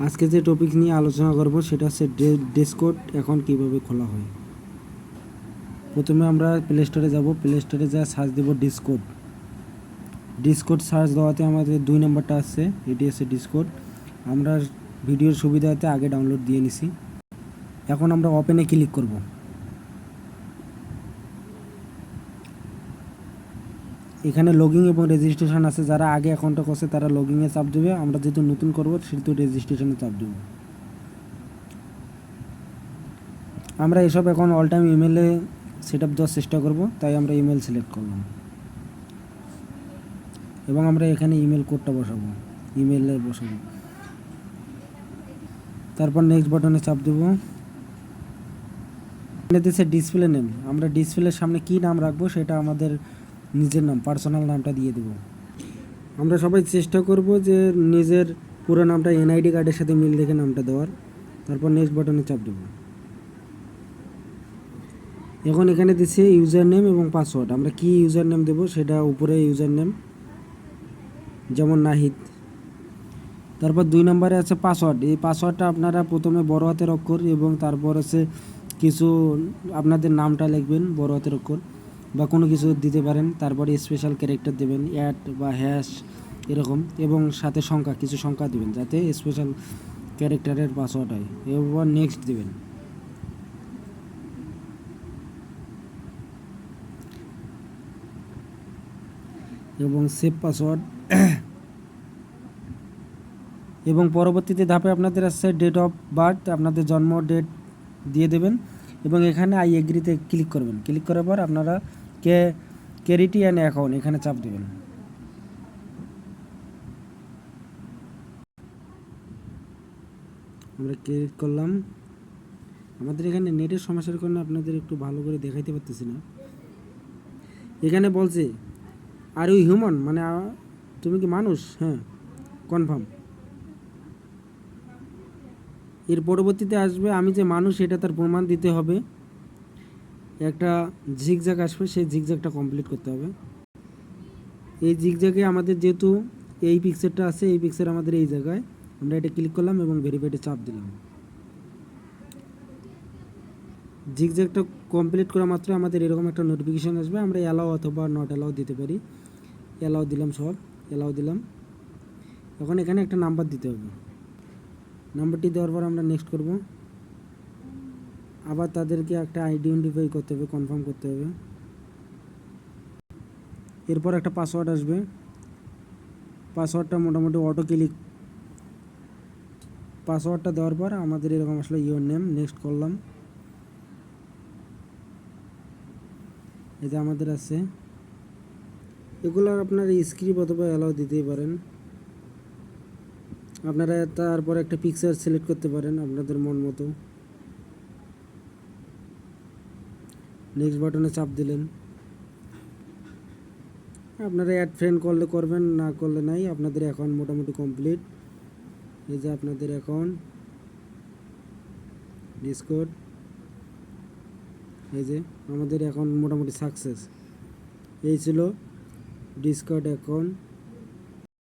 আজকে যে টপিক নিয়ে আলোচনা করব সেটা হচ্ছে ডিসকর্ড এখন কিভাবে খোলা হয়। প্রথমে আমরা প্লে স্টোরে যাব, প্লে স্টোরে যা সার্চ দেব ডিসকর্ড। ডিসকর্ড সার্চ দেওয়াতে আমাদের 2 নম্বরটা আসছে, এটি হচ্ছে ডিসকর্ড। আমরা ভিডিওর সুবিধাতে আগে ডাউনলোড দিয়ে নিছি। এখন আমরা ওপেনে ক্লিক করব। এখানে লগইন এবং রেজিস্ট্রেশন আছে, যারা আগে অ্যাকাউন্টটা করছে তারা লগইনে চাপ দেবে, আমরা যেহেতু নতুন করব সেহেতু রেজিস্ট্রেশনে চাপ দেব। আমরা এসব এখন অল টাইম ইমেলে সেট আপ দেওয়ার চেষ্টা করব, তাই আমরা ইমেল সিলেক্ট করলাম এবং আমরা এখানে ইমেল কোডটা বসাবো, ইমেলে বসাবো। তারপর নেক্সট বাটনে চাপ দেব। এখানে দিচ্ছে ডিসপ্লে নেম, আমরা ডিসপ্লের সামনে কি নাম রাখবো সেটা আমাদের নিজের নাম, পার্সোনাল নামটা দিয়ে দেব। আমরা সবাই চেষ্টা করব যে নিজের পুরো নামটা এনআইডি কার্ডের সাথে মিল রেখে নামটা দেওয়ার। তারপর নেক্সট বাটনে চাপ দেব। এখন এখানে দিচ্ছে ইউজার নেম এবং পাসওয়ার্ড, আমরা কি ইউজার নেম দেবো সেটা উপরে ইউজার নেম, যেমন নাহিদ। তারপর 2 নম্বরে আছে পাসওয়ার্ড। এই পাসওয়ার্ডটা আপনারা প্রথমে বড় হাতের অক্ষর এবং তারপর আছে কিছু আপনাদের নামটা লিখবেন বড় হাতের অক্ষর বা কোনো কিছু দিতে পারেন। তারপরে স্পেশাল ক্যারেক্টার দেবেন, অ্যাট বা হ্যাশ এরকম, এবং সাথে সংখ্যা, কিছু সংখ্যা দেবেন যাতে স্পেশাল ক্যারেক্টারের পাসওয়ার্ড হয়। এবার নেক্সট দেবেন। এবং সেভ পাসওয়ার্ড। এবং পরবর্তীতে ধাপে আপনাদের আছে ডেট অফ বার্থ, আপনাদের জন্ম ডেট দিয়ে দেবেন এবং এখানে আই এগ্রিতে ক্লিক করবেন। ক্লিক করার পর আপনারা ক্যারিটি অ্যান্ড অ্যাকাউন্ট এখানে চাপ দেবেন। আমরা ক্লিক করলাম। আমাদের এখানে নেটের সমস্যার কারণে আপনাদের একটু ভালো করে দেখাইতে পারতেছি না। এখানে বলছে আর ইউ হিউম্যান, মানে তুমি কি মানুষ? হ্যাঁ, কনফার্ম। এর পরবর্তীতে আসবে আমি যে মানুষ এটা তার প্রমাণ দিতে হবে, একটা ঝিকঝ্যাক আসবে, সেই ঝিকঝ্যাকটা কমপ্লিট করতে হবে। এই ঝিকঝ্যাকে আমাদের যেহেতু এই পিকচারটা আছে, এই পিকচার আমাদের এই জায়গায়, আমরা এটা ক্লিক করলাম এবং ভেরিফাইতে চাপ দিলাম। ঝিকঝ্যাকটা কমপ্লিট করা মাত্র আমাদের এরকম একটা নোটিফিকেশান আসবে, আমরা অ্যালাও অথবা নট অ্যালাও দিতে পারি। অ্যালাও দিলাম, সব অ্যালাও দিলাম। এখন এখানে একটা নাম্বার দিতে হবে, নাম্বারটি দেওয়ার পর আমরা নেক্সট করব। আবার তাদেরকে একটা আইডেন্টিফাই করতে হবে, কনফার্ম করতে হবে। এরপর একটা পাসওয়ার্ড আসবে, পাসওয়ার্ডটা মোটামুটি অটো ক্লিক। পাসওয়ার্ডটা দেওয়ার পর আমাদের এরকম আসলে ইওর নেম, নেক্সট করলাম। এই যে আমাদের আছে, এগুলো আপনারা স্ক্রিপ্ট অথবা অ্যালাউ দিতেই পারেন। আপনারা তারপর একটা পিকচার সিলেক্ট করতে পারেন আপনাদের মন মতো। নেক্সট বাটনে চাপ দিলেন। আপনারা অ্যাড ফ্রেন্ড করলে করবেন, না করলে নাই। আপনাদের অ্যাকাউন্ট মোটামুটি কমপ্লিট। এই যে আপনাদের অ্যাকাউন্ট ডিসকর্ড, এই যে আমাদের অ্যাকাউন্ট মোটামুটি সাকসেস। এই ছিল ডিসকর্ড অ্যাকাউন্ট।